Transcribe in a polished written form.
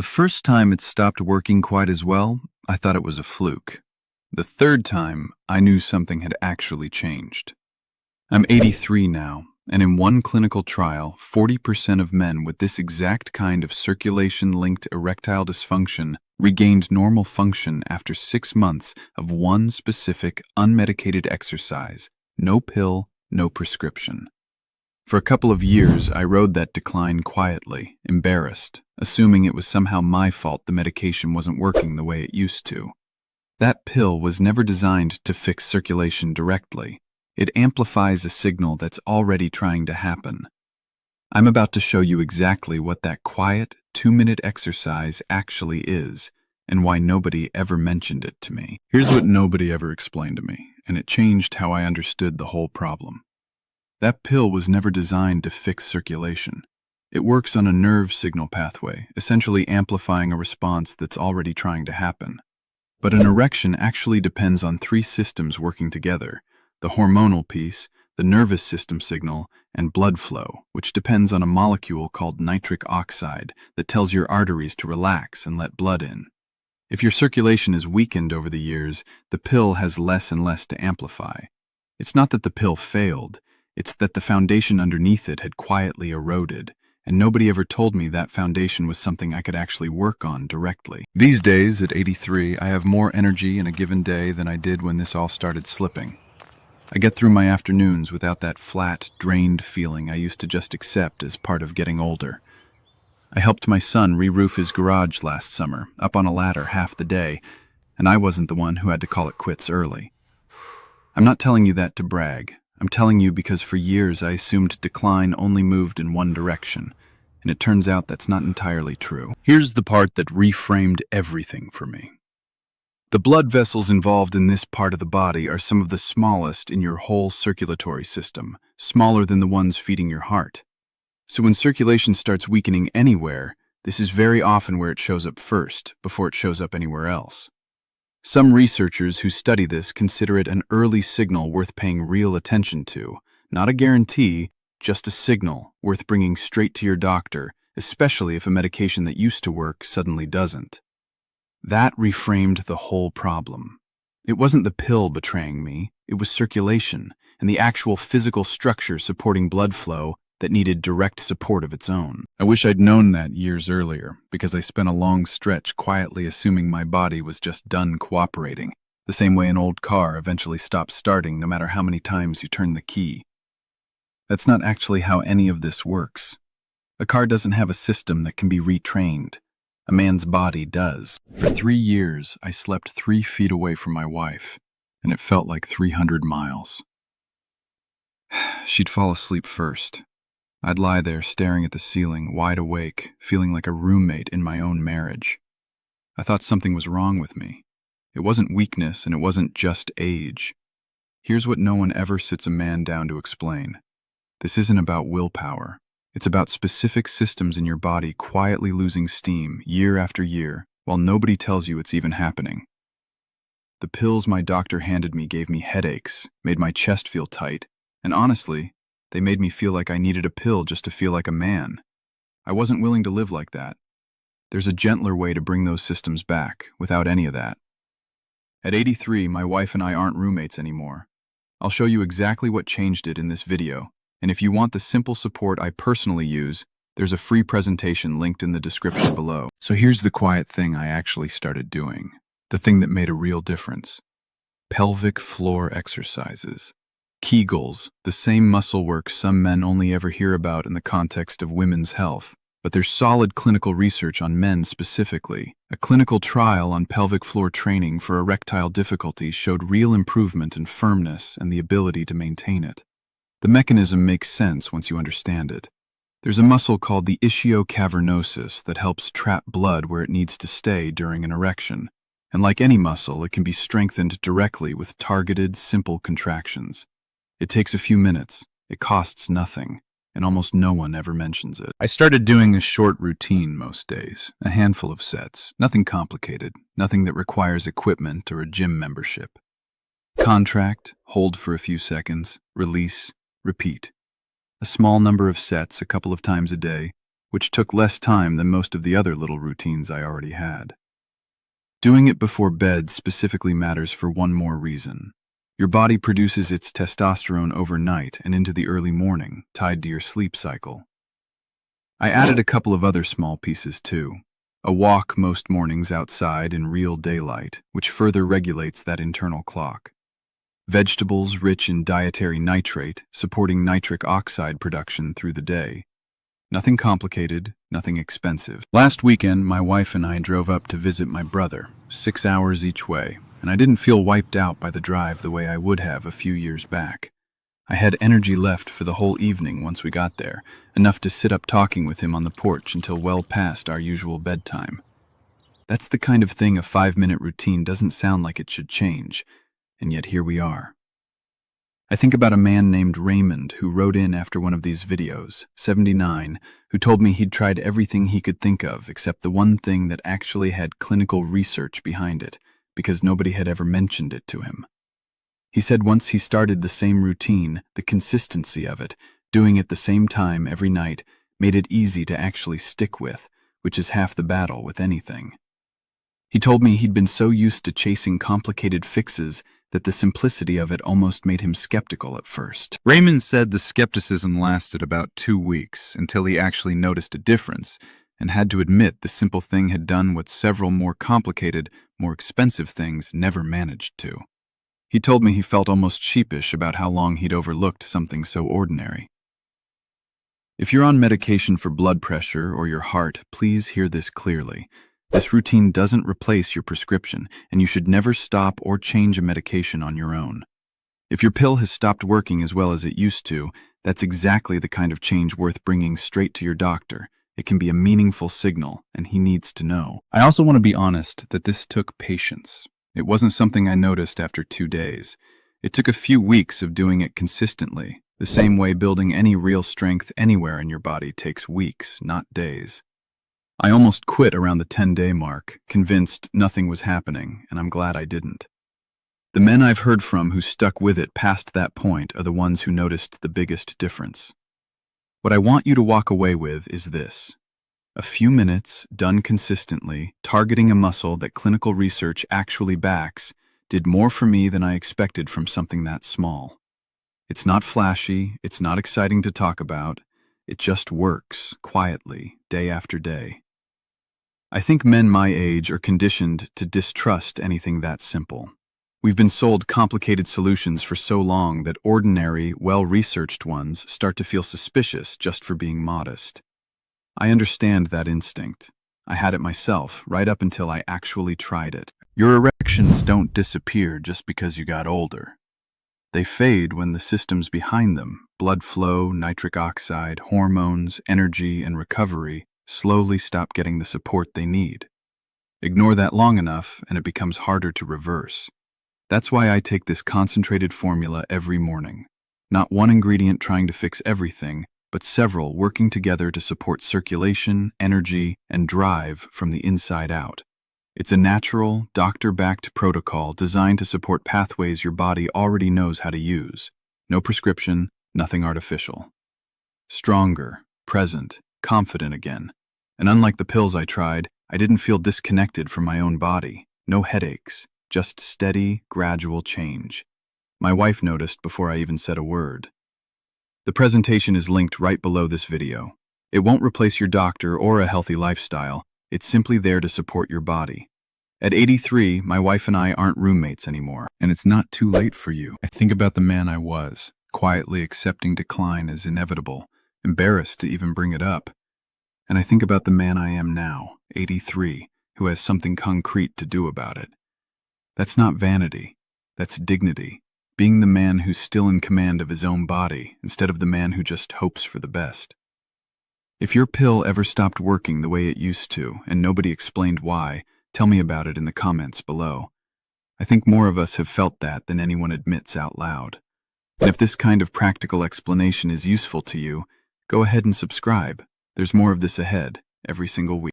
The first time it stopped working quite as well, I thought it was a fluke. The third time, I knew something had actually changed. I'm 83 now, and in one clinical trial, 40% of men with this exact kind of circulation-linked erectile dysfunction regained normal function after 6 months of one specific unmedicated exercise, no pill, no prescription. For a couple of years, I rode that decline quietly, embarrassed, assuming it was somehow my fault the medication wasn't working the way it used to. That pill was never designed to fix circulation directly. It amplifies a signal that's already trying to happen. I'm about to show you exactly what that quiet, 2-minute exercise actually is, and why nobody ever mentioned it to me. Here's what nobody ever explained to me, and it changed how I understood the whole problem. That pill was never designed to fix circulation. It works on a nerve signal pathway, essentially amplifying a response that's already trying to happen. But an erection actually depends on 3 systems working together: the hormonal piece, the nervous system signal, and blood flow, which depends on a molecule called nitric oxide that tells your arteries to relax and let blood in. If your circulation is weakened over the years, the pill has less and less to amplify. It's not that the pill failed. It's that the foundation underneath it had quietly eroded, and nobody ever told me that foundation was something I could actually work on directly. These days, at 83, I have more energy in a given day than I did when this all started slipping. I get through my afternoons without that flat, drained feeling I used to just accept as part of getting older. I helped my son re-roof his garage last summer, up on a ladder half the day, and I wasn't the one who had to call it quits early. I'm not telling you that to brag. I'm telling you because for years I assumed decline only moved in one direction, and it turns out that's not entirely true. Here's the part that reframed everything for me. The blood vessels involved in this part of the body are some of the smallest in your whole circulatory system, smaller than the ones feeding your heart. So when circulation starts weakening anywhere, this is very often where it shows up first, before it shows up anywhere else. Some researchers who study this consider it an early signal worth paying real attention to, not a guarantee, just a signal worth bringing straight to your doctor, especially if a medication that used to work suddenly doesn't. That reframed the whole problem. It wasn't the pill betraying me, it was circulation, and the actual physical structure supporting blood flow that needed direct support of its own. I wish I'd known that years earlier, because I spent a long stretch quietly assuming my body was just done cooperating, the same way an old car eventually stops starting no matter how many times you turn the key. That's not actually how any of this works. A car doesn't have a system that can be retrained. A man's body does. For 3 years, I slept 3 feet away from my wife, and it felt like 300 miles. She'd fall asleep first. I'd lie there staring at the ceiling, wide awake, feeling like a roommate in my own marriage. I thought something was wrong with me. It wasn't weakness, and it wasn't just age. Here's what no one ever sits a man down to explain. This isn't about willpower. It's about specific systems in your body quietly losing steam year after year, while nobody tells you it's even happening. The pills my doctor handed me gave me headaches, made my chest feel tight, and honestly, they made me feel like I needed a pill just to feel like a man. I wasn't willing to live like that. There's a gentler way to bring those systems back, without any of that. At 83, my wife and I aren't roommates anymore. I'll show you exactly what changed it in this video, and if you want the simple support I personally use, there's a free presentation linked in the description below. So here's the quiet thing I actually started doing, the thing that made a real difference. Pelvic floor exercises. Kegels, the same muscle work some men only ever hear about in the context of women's health, but there's solid clinical research on men specifically. A clinical trial on pelvic floor training for erectile difficulties showed real improvement in firmness and the ability to maintain it. The mechanism makes sense once you understand it. There's a muscle called the ischiocavernosus that helps trap blood where it needs to stay during an erection, and like any muscle, it can be strengthened directly with targeted, simple contractions. It takes a few minutes, it costs nothing, and almost no one ever mentions it. I started doing a short routine most days, a handful of sets, nothing complicated, nothing that requires equipment or a gym membership. Contract, hold for a few seconds, release, repeat. A small number of sets a couple of times a day, which took less time than most of the other little routines I already had. Doing it before bed specifically matters for one more reason. Your body produces its testosterone overnight and into the early morning, tied to your sleep cycle. I added a couple of other small pieces too. A walk most mornings outside in real daylight, which further regulates that internal clock. Vegetables rich in dietary nitrate, supporting nitric oxide production through the day. Nothing complicated, nothing expensive. Last weekend, my wife and I drove up to visit my brother, 6 hours each way, and I didn't feel wiped out by the drive the way I would have a few years back. I had energy left for the whole evening once we got there, enough to sit up talking with him on the porch until well past our usual bedtime. That's the kind of thing a 5-minute routine doesn't sound like it should change, and yet here we are. I think about a man named Raymond who wrote in after one of these videos, 79, who told me he'd tried everything he could think of except the one thing that actually had clinical research behind it, because nobody had ever mentioned it to him. He said once he started the same routine, the consistency of it, doing it the same time every night, made it easy to actually stick with, which is half the battle with anything. He told me he'd been so used to chasing complicated fixes that the simplicity of it almost made him skeptical at first. Raymond said the skepticism lasted about 2 weeks until he actually noticed a difference and had to admit the simple thing had done what several more complicated, more expensive things never managed to. He told me he felt almost sheepish about how long he'd overlooked something so ordinary. If you're on medication for blood pressure or your heart, please hear this clearly. This routine doesn't replace your prescription, and you should never stop or change a medication on your own. If your pill has stopped working as well as it used to, that's exactly the kind of change worth bringing straight to your doctor. It can be a meaningful signal, and he needs to know. I also want to be honest that this took patience. It wasn't something I noticed after 2 days. It took a few weeks of doing it consistently, the same way building any real strength anywhere in your body takes weeks, not days. I almost quit around the 10-day mark, convinced nothing was happening, and I'm glad I didn't. The men I've heard from who stuck with it past that point are the ones who noticed the biggest difference. What I want you to walk away with is this. A few minutes, done consistently, targeting a muscle that clinical research actually backs, did more for me than I expected from something that small. It's not flashy, it's not exciting to talk about, it just works, quietly, day after day. I think men my age are conditioned to distrust anything that simple. We've been sold complicated solutions for so long that ordinary, well-researched ones start to feel suspicious just for being modest. I understand that instinct. I had it myself, right up until I actually tried it. Your erections don't disappear just because you got older. They fade when the systems behind them, blood flow, nitric oxide, hormones, energy, and recovery, slowly stop getting the support they need. Ignore that long enough, and it becomes harder to reverse. That's why I take this concentrated formula every morning. Not one ingredient trying to fix everything, but several working together to support circulation, energy, and drive from the inside out. It's a natural, doctor-backed protocol designed to support pathways your body already knows how to use. No prescription, nothing artificial. Stronger, present, confident again. And unlike the pills I tried, I didn't feel disconnected from my own body. No headaches, just steady, gradual change. My wife noticed before I even said a word. The presentation is linked right below this video. It won't replace your doctor or a healthy lifestyle. It's simply there to support your body. At 83, my wife and I aren't roommates anymore, and it's not too late for you. I think about the man I was, quietly accepting decline as inevitable, embarrassed to even bring it up. And I think about the man I am now, 83, who has something concrete to do about it. That's not vanity. That's dignity. Being the man who's still in command of his own body, instead of the man who just hopes for the best. If your pill ever stopped working the way it used to, and nobody explained why, tell me about it in the comments below. I think more of us have felt that than anyone admits out loud. And if this kind of practical explanation is useful to you, go ahead and subscribe. There's more of this ahead, every single week.